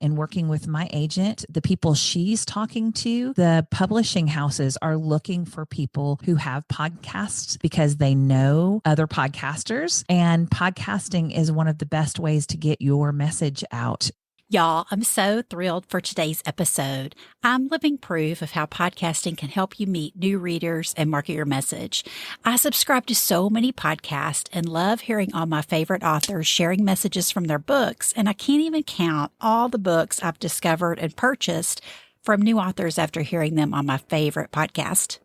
in working with my agent, the people she's talking to, the publishing houses are looking for people who have podcasts because they know other podcasters. And podcasting is one of the best ways to get your message out. Y'all, I'm so thrilled for today's episode. I'm living proof of how podcasting can help you meet new readers and market your message. I subscribe to so many podcasts and love hearing all my favorite authors sharing messages from their books, and I can't even count all the books I've discovered and purchased from new authors after hearing them on my favorite podcast.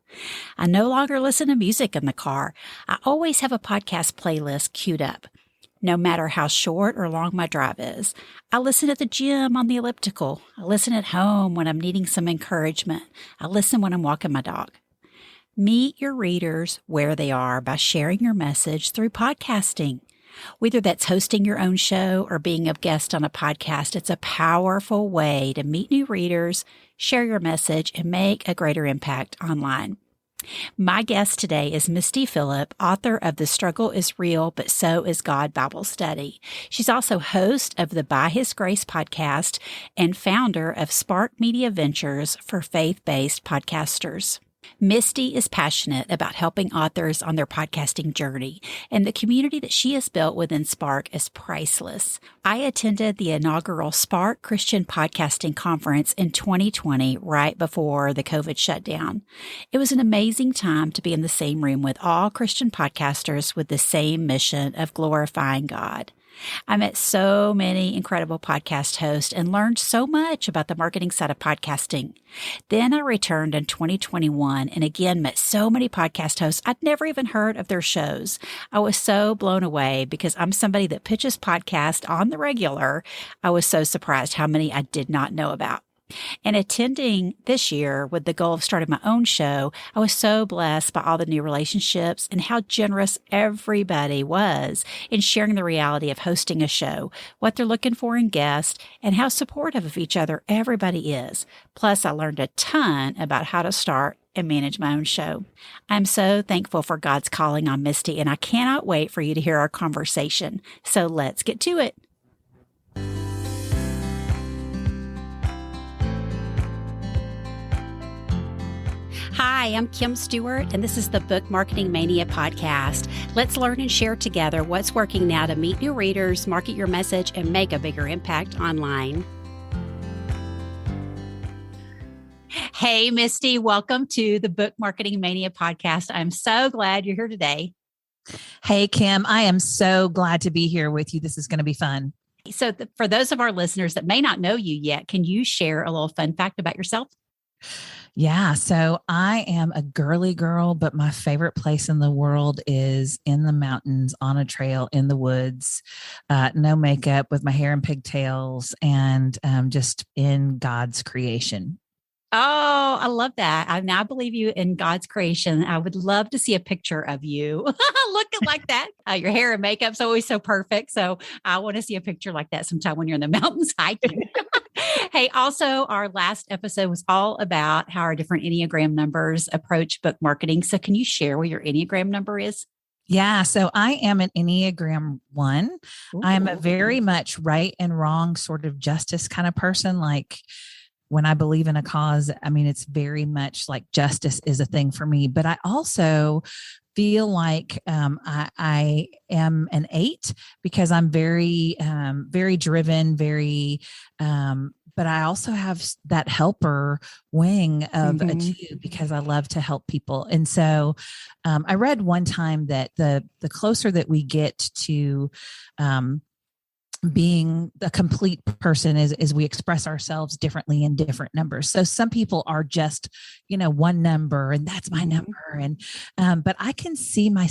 I no longer listen to music in the car. I always have a podcast playlist queued up. No matter how short or long my drive is. I listen at the gym on the elliptical. I listen at home when I'm needing some encouragement. I listen when I'm walking my dog. Meet your readers where they are by sharing your message through podcasting. Whether that's hosting your own show or being a guest on a podcast, it's a powerful way to meet new readers, share your message, and make a greater impact online. My guest today is Misty Phillip, author of The Struggle is Real, But So is God Bible Study. She's also host of the By His Grace podcast and founder of Spark Media Ventures for faith-based podcasters. Misty is passionate about helping authors on their podcasting journey, and the community that she has built within Spark is priceless. I attended the inaugural Spark Christian Podcasting Conference in 2020, right before the COVID shutdown. It was an amazing time to be in the same room with all Christian podcasters with the same mission of glorifying God. I met so many incredible podcast hosts and learned so much about the marketing side of podcasting. Then I returned in 2021 and again met so many podcast hosts I'd never even heard of their shows. I was so blown away because I'm somebody that pitches podcasts on the regular. I was so surprised how many I did not know about. And attending this year with the goal of starting my own show, I was so blessed by all the new relationships and how generous everybody was in sharing the reality of hosting a show, what they're looking for in guests, and how supportive of each other everybody is. Plus, I learned a ton about how to start and manage my own show. I'm so thankful for God's calling on Misty, and I cannot wait for you to hear our conversation. So let's get to it. Hi, I'm Kim Stewart, and this is the Book Marketing Mania podcast. Let's learn and share together what's working now to meet new readers, market your message, and make a bigger impact online. Hey, Misty, welcome to the Book Marketing Mania podcast. I'm so glad you're here today. Hey, Kim, I am so glad to be here with you. This is going to be fun. So for those of our listeners that may not know you yet, can you share a little fun fact about yourself? Yeah. So I am a girly girl, but my favorite place in the world is in the mountains, on a trail, in the woods, no makeup, with my hair in pigtails, and just in God's creation. Oh, I love that. I believe you in God's creation. I would love to see a picture of you looking like that. Your hair and makeup's always so perfect. So I want to see a picture like that sometime when you're in the mountains hiking. Hey, also, our last episode was all about how our different Enneagram numbers approach book marketing. So can you share what your Enneagram number is? Yeah. So I am an Enneagram 1. Ooh. I am a very much right and wrong sort of justice kind of person. Like, when I believe in a cause, I mean, it's very much like justice is a thing for me. But I also feel like I am an 8 because I'm very, very driven, very, but I also have that helper wing of a 2 because I love to help people. And so I read one time that the closer that we get to being a complete person is we express ourselves differently in different numbers. So some people are just, one number and that's my number. And, but I can see my,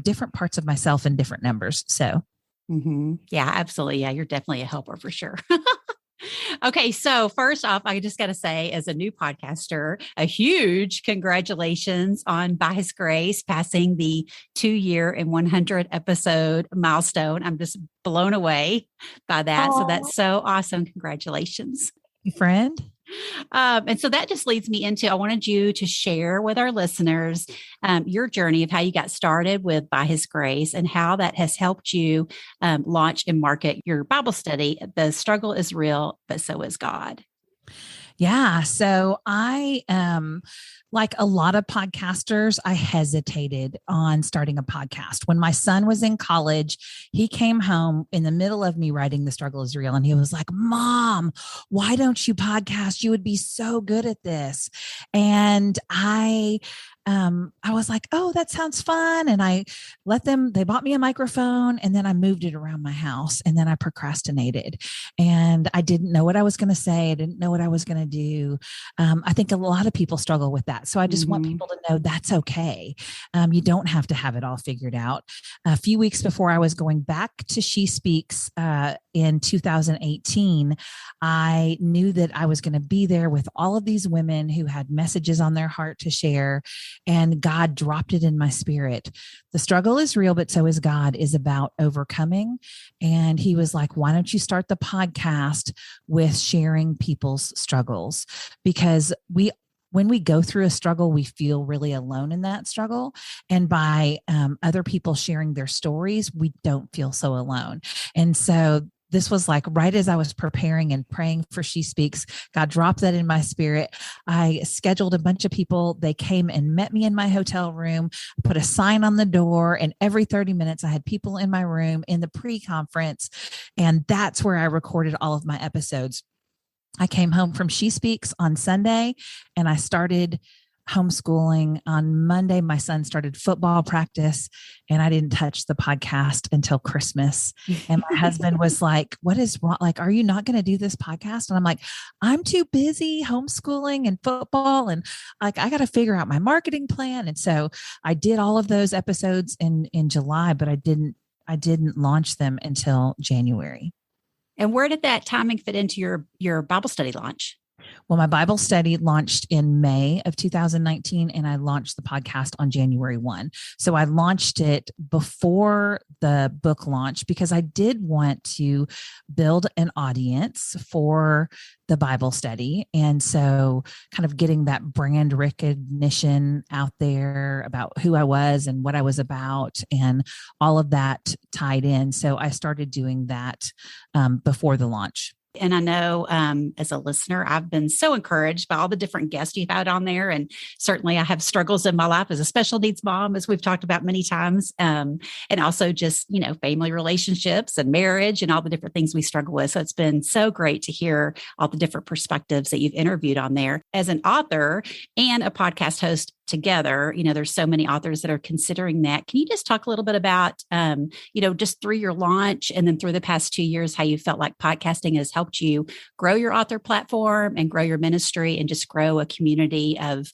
different parts of myself in different numbers. So. Yeah, absolutely. Yeah. You're definitely a helper for sure. Okay. So first off, I just got to say, as a new podcaster, a huge congratulations on By His Grace passing the 2-year and 100 episode milestone. I'm just blown away by that. Aww. So that's so awesome. Congratulations. Friend. And so that just leads me into, I wanted you to share with our listeners your journey of how you got started with By His Grace and how that has helped you launch and market your Bible study. The struggle is real, but so is God. Yeah. So I, like a lot of podcasters, I hesitated on starting a podcast. When my son was in college, he came home in the middle of me writing The Struggle is Real. And he was like, Mom, why don't you podcast? You would be so good at this. And I was like, oh, that sounds fun. And they bought me a microphone, and then I moved it around my house, and then I procrastinated, and I didn't know what I was going to say. I didn't know what I was going to do. I think a lot of people struggle with that. So I just want people to know that's okay. You don't have to have it all figured out. A few weeks before I was going back to She Speaks in 2018, I knew that I was going to be there with all of these women who had messages on their heart to share. And God dropped it in my spirit. The struggle is real, but so is God, is about overcoming. And he was like, why don't you start the podcast with sharing people's struggles? Because when we go through a struggle, we feel really alone in that struggle. And by other people sharing their stories, we don't feel so alone. And so this was like right as I was preparing and praying for She Speaks, God dropped that in my spirit. I scheduled a bunch of people. They came and met me in my hotel room, put a sign on the door, and every 30 minutes I had people in my room in the pre-conference. And that's where I recorded all of my episodes. I came home from She Speaks on Sunday, and I started homeschooling. On Monday, my son started football practice, and I didn't touch the podcast until Christmas. And my husband was like, what is wrong? Like, are you not going to do this podcast? And I'm like, I'm too busy homeschooling and football. And like, I got to figure out my marketing plan. And so I did all of those episodes in July, but I didn't launch them until January. And where did that timing fit into your Bible study launch? Well, my Bible study launched in May of 2019, and I launched the podcast on January 1. So I launched it before the book launch because I did want to build an audience for the Bible study. And so kind of getting that brand recognition out there about who I was and what I was about and all of that tied in. So I started doing that before the launch. And I know as a listener, I've been so encouraged by all the different guests you've had on there. And certainly I have struggles in my life as a special needs mom, as we've talked about many times. And also just, family relationships and marriage and all the different things we struggle with. So it's been so great to hear all the different perspectives that you've interviewed on there. As an author and a podcast host together, there's so many authors that are considering that. Can you just talk a little bit about, just through your launch and then through the past 2 years, how you felt like podcasting has helped you grow your author platform and grow your ministry and just grow a community of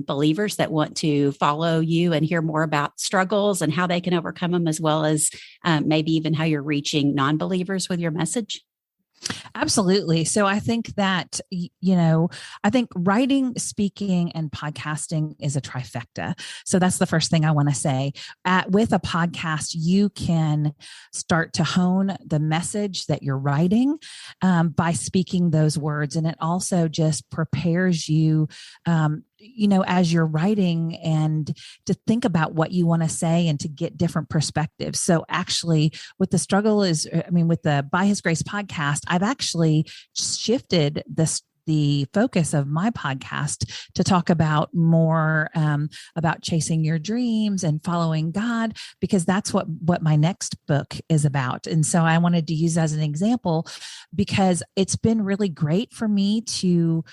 believers that want to follow you and hear more about struggles and how they can overcome them, as well as maybe even how you're reaching non-believers with your message? Absolutely. So I think that, I think writing, speaking, and podcasting is a trifecta. So that's the first thing I want to say. With a podcast, you can start to hone the message that you're writing by speaking those words. And it also just prepares you as you're writing and to think about what you want to say and to get different perspectives. So actually with the By His Grace podcast, I've actually shifted the focus of my podcast to talk about more about chasing your dreams and following God, because that's what my next book is about. And so I wanted to use as an example because it's been really great for me to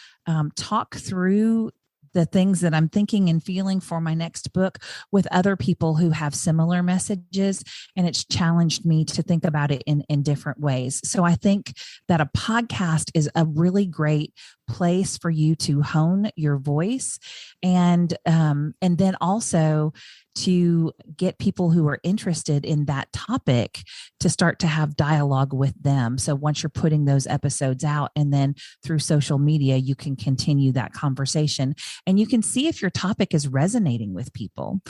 talk through the things that I'm thinking and feeling for my next book with other people who have similar messages. And it's challenged me to think about it in different ways. So I think that a podcast is a really great place for you to hone your voice and then also to get people who are interested in that topic to start to have dialogue with them. So once you're putting those episodes out and then through social media, you can continue that conversation and you can see if your topic is resonating with people.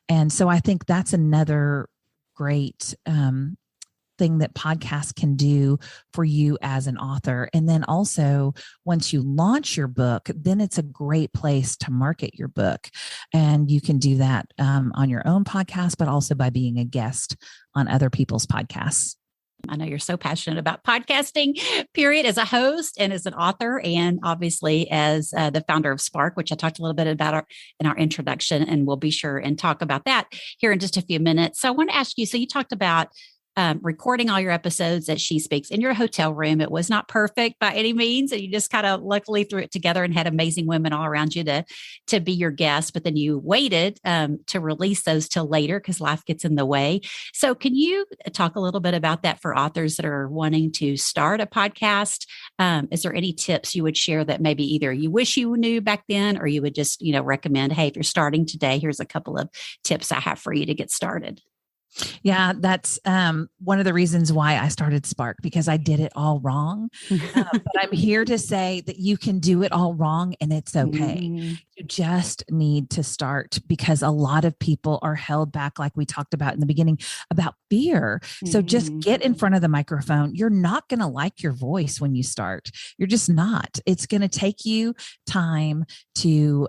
And so I think that's another great thing that podcasts can do for you as an author. And then also, once you launch your book, then it's a great place to market your book. And you can do that on your own podcast, but also by being a guest on other people's podcasts. I know you're so passionate about podcasting, period, as a host and as an author, and obviously as the founder of Spark, which I talked a little bit about in our introduction, and we'll be sure and talk about that here in just a few minutes. So I want to ask you, so you talked about recording all your episodes at She Speaks in your hotel room. It was not perfect by any means, and you just kind of luckily threw it together and had amazing women all around you to be your guests. But then you waited to release those till later because life gets in the way. So can you talk a little bit about that for authors that are wanting to start a podcast? Is there any tips you would share that maybe either you wish you knew back then, or you would just, recommend, hey, if you're starting today, here's a couple of tips I have for you to get started? Yeah, that's one of the reasons why I started Spark, because I did it all wrong. But I'm here to say that you can do it all wrong and it's okay. You just need to start, because a lot of people are held back, like we talked about in the beginning, about fear. So just get in front of the microphone. You're not going to like your voice when you start. You're just not. It's going to take you time to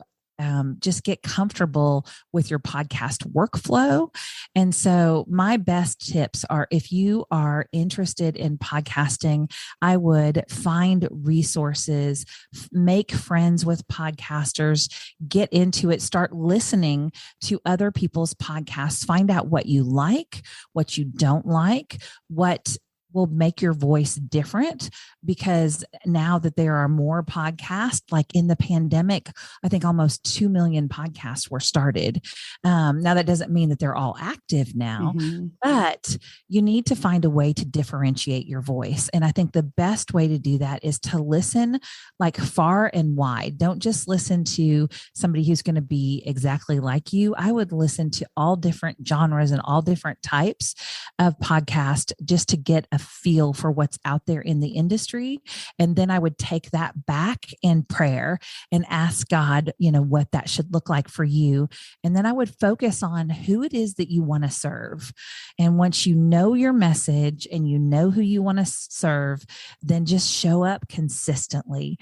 just get comfortable with your podcast workflow. And so my best tips are, if you are interested in podcasting, I would find resources, make friends with podcasters, get into it, start listening to other people's podcasts, find out what you like, what you don't like, what will make your voice different. Because now that there are more podcasts, like in the pandemic, I think almost 2 million podcasts were started. Now that doesn't mean that they're all active now, but you need to find a way to differentiate your voice. And I think the best way to do that is to listen like far and wide. Don't just listen to somebody who's going to be exactly like you. I would listen to all different genres and all different types of podcast just to get a feel for what's out there in the industry. And then I would take that back in prayer and ask God, what that should look like for you. And then I would focus on who it is that you want to serve. And once you know your message and you know who you want to serve, then just show up consistently.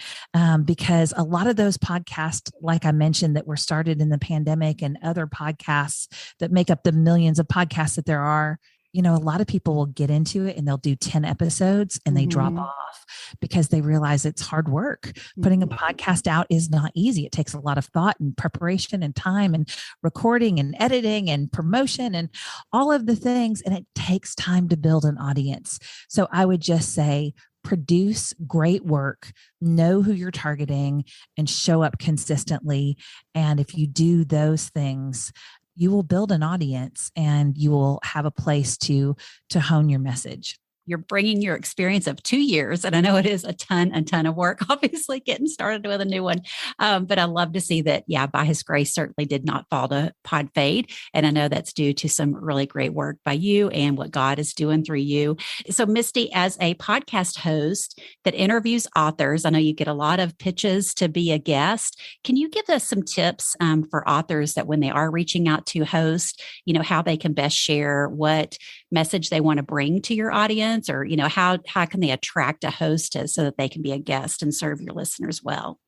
Because a lot of those podcasts, like I mentioned, that were started in the pandemic, and other podcasts that make up the millions of podcasts that there are, a lot of people will get into it and they'll do 10 episodes and they drop off because they realize it's hard work. Putting a podcast out is not easy. It takes a lot of thought and preparation and time and recording and editing and promotion and all of the things. And it takes time to build an audience. So I would just say, produce great work, know who you're targeting, and show up consistently. And if you do those things, you will build an audience and you will have a place to hone your message. You're bringing your experience of 2 years, and I know it is a ton of work, obviously getting started with a new one. But I love to see that, by His grace, certainly did not fall to pod fade. And I know that's due to some really great work by you and what God is doing through you. So Misty, as a podcast host that interviews authors, I know you get a lot of pitches to be a guest. Can you give us some tips for authors that when they are reaching out to host, how they can best share what message they want to bring to your audience? Or, how can they attract a host so that they can be a guest and serve your listeners well?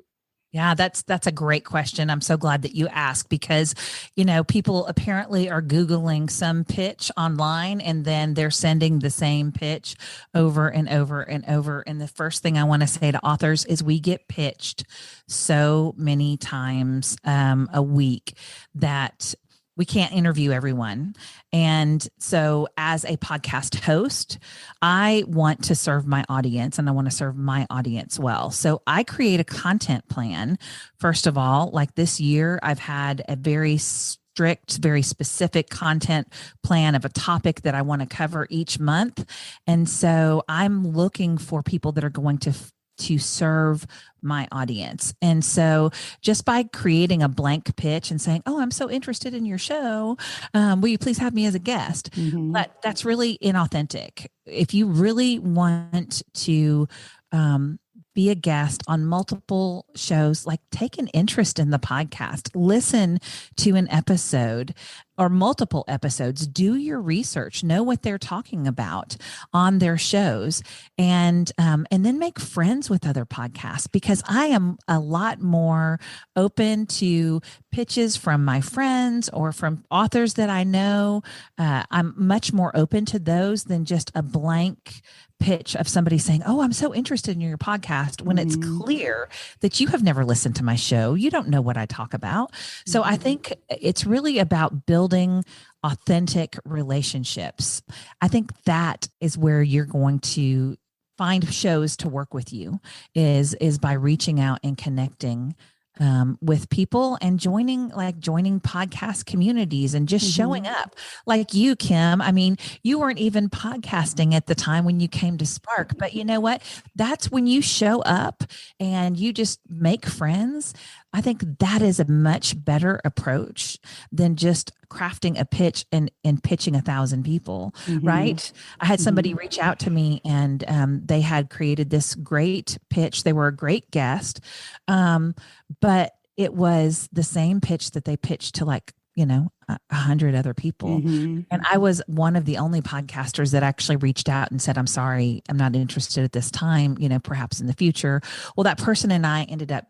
Yeah, that's a great question. I'm so glad that you asked, because, people apparently are Googling some pitch online and then they're sending the same pitch over and over and over. And the first thing I want to say to authors is we get pitched so many times a week that we can't interview everyone. And so as a podcast host, I want to serve my audience and I want to serve my audience well. So I create a content plan. First of all, like this year, I've had a very strict, very specific content plan of a topic that I want to cover each month. And so I'm looking for people that are going to serve my audience. And so just by creating a blank pitch and saying, "Oh, I'm so interested in your show. Will you please have me as a guest?" But that's really inauthentic. If you really want to be a guest on multiple shows, like take an interest in the podcast, listen to an episode, or multiple episodes. Do your research, know what they're talking about on their shows, and then make friends with other podcasts, because I am a lot more open to pitches from my friends or from authors that I know. I'm much more open to those than just a blank pitch of somebody saying, "Oh, I'm so interested in your podcast," when it's clear that you have never listened to my show. You don't know what I talk about. So I think it's really about building authentic relationships. I think that is where you're going to find shows to work with you, is by reaching out and connecting with people, and joining podcast communities, and just showing up like you, Kim. I mean, you weren't even podcasting at the time when you came to Spark, but you know what? That's when you show up and you just make friends. I think that is a much better approach than just crafting a pitch and pitching 1,000 people, right? I had somebody reach out to me, and they had created this great pitch. They were a great guest, but it was the same pitch that they pitched to, like, 100 other people. And I was one of the only podcasters that actually reached out and said, "I'm sorry, I'm not interested at this time, perhaps in the future." Well, that person and I ended up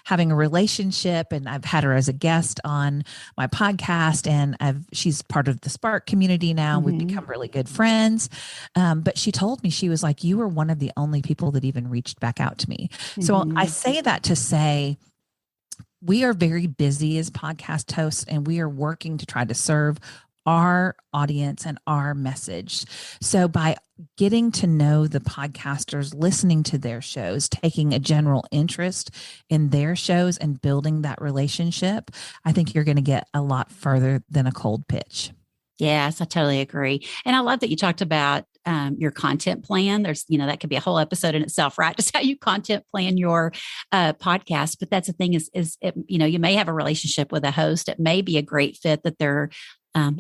having a relationship, and I've had her as a guest on my podcast, and she's part of the Spark community now. We've become really good friends. But she told me, she was like, "You were one of the only people that even reached back out to me." So I say that to say, we are very busy as podcast hosts, and we are working to try to serve our audience and our message. So by getting to know the podcasters, listening to their shows, taking a general interest in their shows, and building that relationship, I think you're going to get a lot further than a cold pitch. Yes, I totally agree. And I love that you talked about your content plan. There's, that could be a whole episode in itself, right? Just how you content plan your podcast. But that's the thing is you may have a relationship with a host. It may be a great fit that their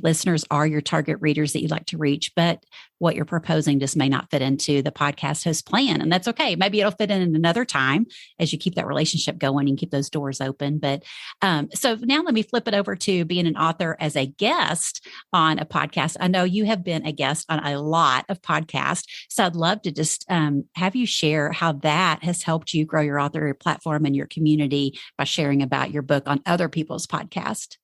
listeners are your target readers that you'd like to reach, but what you're proposing just may not fit into the podcast host plan. And that's okay. Maybe it'll fit in another time as you keep that relationship going and keep those doors open. But so now let me flip it over to being an author as a guest on a podcast. I know you have been a guest on a lot of podcasts. So I'd love to just have you share how that has helped you grow your author platform and your community by sharing about your book on other people's podcasts.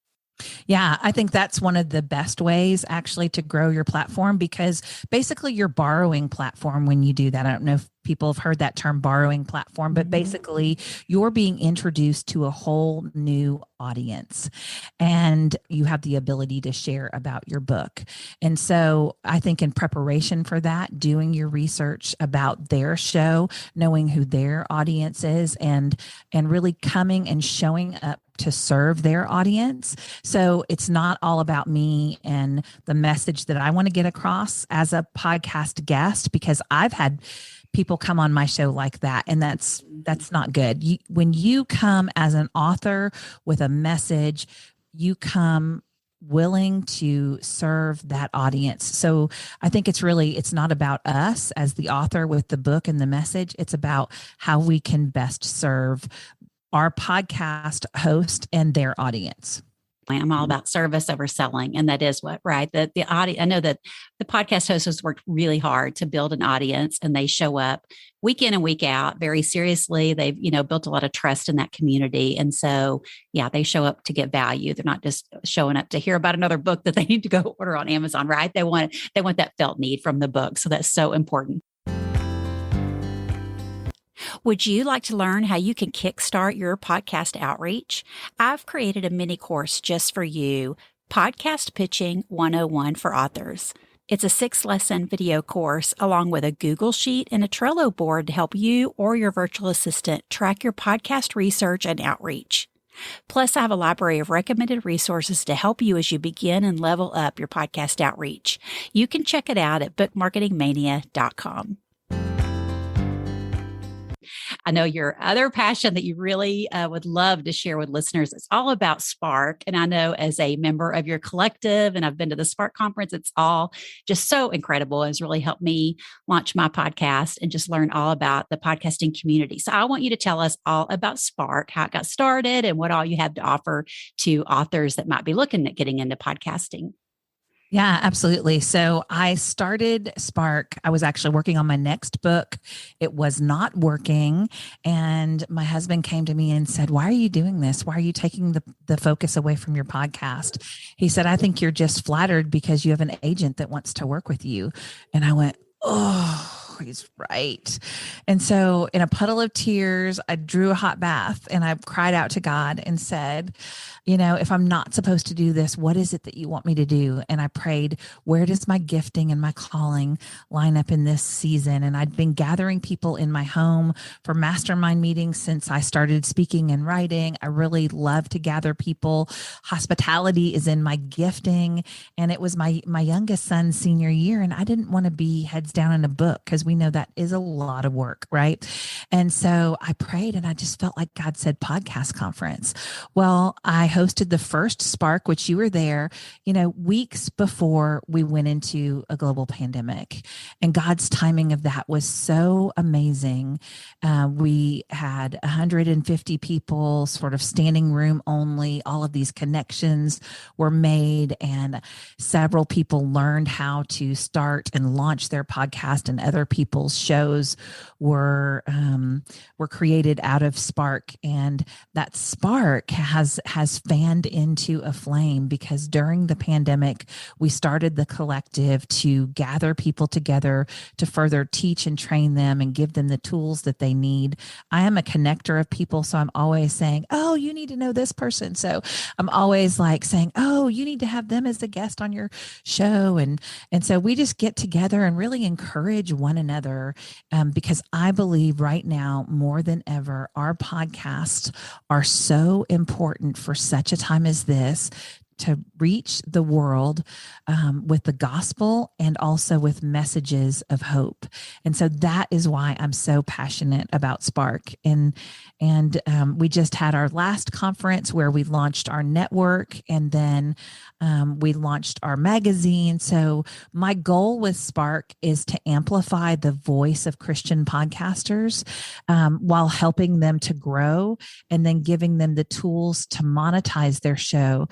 Yeah, I think that's one of the best ways actually to grow your platform, because basically you're borrowing platform when you do that. I don't know if people have heard that term, borrowing platform, but basically you're being introduced to a whole new audience, and you have the ability to share about your book. And so I think in preparation for that, doing your research about their show, knowing who their audience is, and really coming and showing up to serve their audience. So it's not all about me and the message that I want to get across as a podcast guest, because I've had people come on my show like that, and that's not good. When you come as an author with a message, you come willing to serve that audience. So I think it's not about us as the author with the book and the message. It's about how we can best serve our podcast host and their audience. I'm all about service over selling. And that is right? The audience, I know that the podcast host has worked really hard to build an audience, and they show up week in and week out very seriously. They've, built a lot of trust in that community. And so, yeah, they show up to get value. They're not just showing up to hear about another book that they need to go order on Amazon, right? They want that felt need from the book. So that's so important. Would you like to learn how you can kickstart your podcast outreach? I've created a mini course just for you, Podcast Pitching 101 for Authors. It's a 6-lesson video course along with a Google Sheet and a Trello board to help you or your virtual assistant track your podcast research and outreach. Plus, I have a library of recommended resources to help you as you begin and level up your podcast outreach. You can check it out at bookmarketingmania.com. I know your other passion that you really would love to share with listeners. It's all about Spark. And I know as a member of your collective, and I've been to the Spark conference, it's all just so incredible. It's really helped me launch my podcast and just learn all about the podcasting community. So I want you to tell us all about Spark, how it got started, and what all you have to offer to authors that might be looking at getting into podcasting. Yeah, absolutely. So I started Spark. I was actually working on my next book. It was not working. And my husband came to me and said, "Why are you doing this? Why are you taking the focus away from your podcast?" He said, "I think you're just flattered because you have an agent that wants to work with you." And I went, "Oh, he's right." And so in a puddle of tears, I drew a hot bath and I cried out to God and said, if I'm not supposed to do this, what is it that you want me to do? And I prayed, where does my gifting and my calling line up in this season? And I'd been gathering people in my home for mastermind meetings since I started speaking and writing. I really love to gather people. Hospitality is in my gifting. And it was my youngest son's senior year. And I didn't want to be heads down in a book because we know that is a lot of work, right? And so I prayed and I just felt like God said podcast conference. Well, I hosted the first Spark, which you were there, weeks before we went into a global pandemic. And God's timing of that was so amazing. We had 150 people, sort of standing room only. All of these connections were made, and several people learned how to start and launch their podcast, and other people's shows were created out of Spark. And that spark has fanned into a flame, because during the pandemic, we started the collective to gather people together to further teach and train them and give them the tools that they need. I am a connector of people, so I'm always saying, "Oh, you need to know this person." So I'm always like saying, "Oh, you need to have them as a guest on your show." And so we just get together and really encourage one another, because I believe right now more than ever, our podcasts are so important for such a time as this, to reach the world with the gospel and also with messages of hope. And so that is why I'm so passionate about Spark. And we just had our last conference where we launched our network, and then we launched our magazine. So my goal with Spark is to amplify the voice of Christian podcasters, while helping them to grow, and then giving them the tools to monetize their show,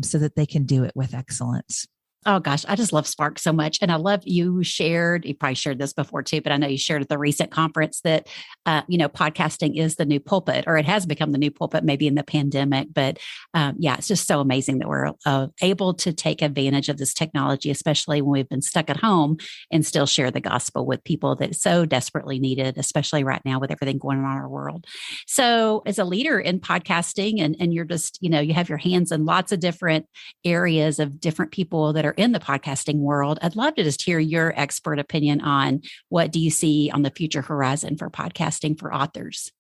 so that they can do it with excellence. Oh gosh, I just love Spark so much. And I love you probably shared this before too, but I know you shared at the recent conference that, podcasting is the new pulpit, or it has become the new pulpit maybe in the pandemic. But it's just so amazing that we're able to take advantage of this technology, especially when we've been stuck at home, and still share the gospel with people that so desperately needed, especially right now with everything going on in our world. So as a leader in podcasting, and you're just, you have your hands in lots of different areas of different people that are in the podcasting world, I'd love to just hear your expert opinion on what do you see on the future horizon for podcasting for authors?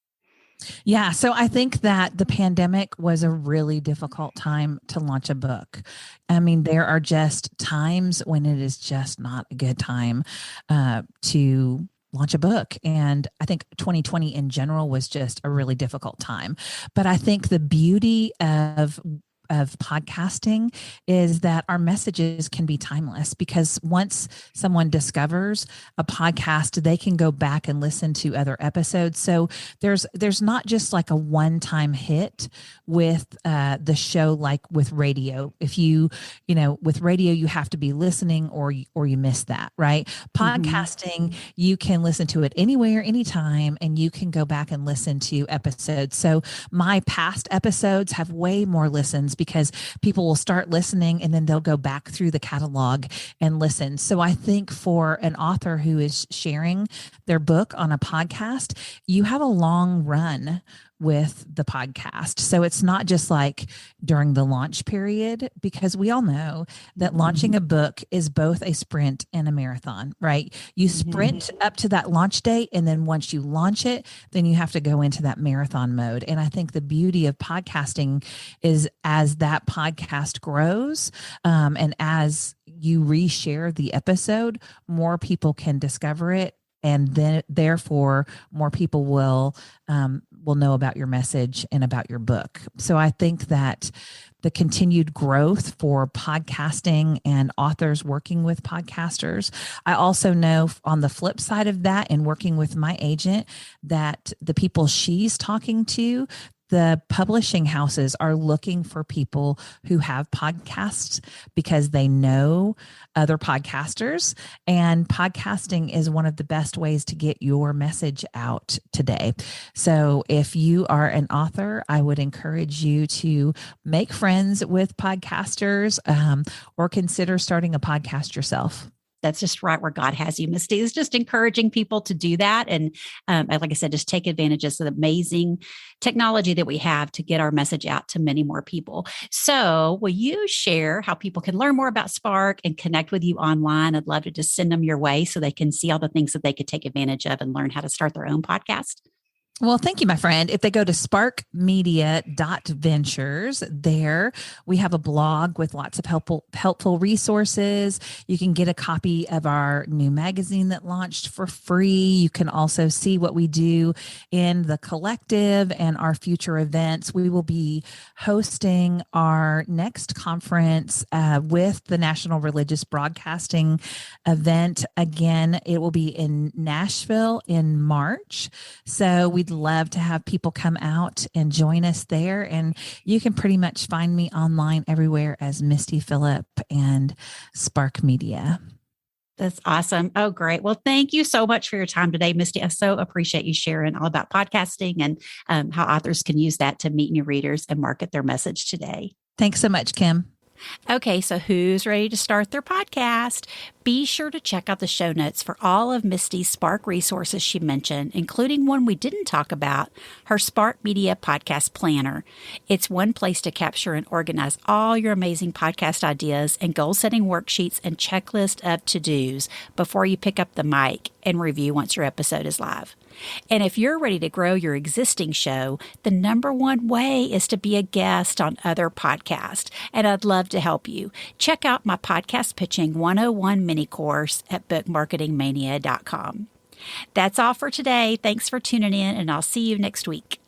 Yeah. So I think that the pandemic was a really difficult time to launch a book. I mean, there are just times when it is just not a good time to launch a book. And I think 2020 in general was just a really difficult time. But I think the beauty of podcasting is that our messages can be timeless, because once someone discovers a podcast, they can go back and listen to other episodes. So there's not just like a one-time hit with the show, like with radio. If with radio, you have to be listening or you miss that, right? Podcasting, you can listen to it anywhere, anytime, and you can go back and listen to episodes. So my past episodes have way more listens, because people will start listening and then they'll go back through the catalog and listen. So I think for an author who is sharing their book on a podcast, you have a long run with the podcast. So it's not just like during the launch period, because we all know that launching a book is both a sprint and a marathon, right? You sprint up to that launch date, and then once you launch it, then you have to go into that marathon mode. And I think the beauty of podcasting is, as that podcast grows, and as you reshare the episode, more people can discover it, and then therefore more people will know about your message and about your book. So I think that the continued growth for podcasting and authors working with podcasters. I also know on the flip side of that, in working with my agent, that the people she's talking to, the publishing houses are looking for people who have podcasts because they know other podcasters. And podcasting is one of the best ways to get your message out today. So if you are an author, I would encourage you to make friends with podcasters, or consider starting a podcast yourself. That's just right where God has you, Misty, is just encouraging people to do that. And like I said, just take advantage of the amazing technology that we have to get our message out to many more people. So will you share how people can learn more about Spark and connect with you online? I'd love to just send them your way so they can see all the things that they could take advantage of and learn how to start their own podcast. Well, thank you, my friend. If they go to sparkmedia.ventures, there we have a blog with lots of helpful resources. You can get a copy of our new magazine that launched for free. You can also see what we do in the collective and our future events. We will be hosting our next conference with the National Religious Broadcasting event. Again, it will be in Nashville in March. So we'd love to have people come out and join us there. And you can pretty much find me online everywhere as Misty Phillip and Spark Media. That's awesome. Oh, great. Well, thank you so much for your time today, Misty. I so appreciate you sharing all about podcasting and how authors can use that to meet new readers and market their message today. Thanks so much, Kim. Okay, so who's ready to start their podcast? Be sure to check out the show notes for all of Misty's Spark resources she mentioned, including one we didn't talk about, her Spark Media Podcast Planner. It's one place to capture and organize all your amazing podcast ideas and goal-setting worksheets and checklist of to-dos before you pick up the mic and review once your episode is live. And if you're ready to grow your existing show, the number one way is to be a guest on other podcasts. And I'd love to help you. Check out my Podcast Pitching 101 mini course at bookmarketingmania.com. That's all for today. Thanks for tuning in, and I'll see you next week.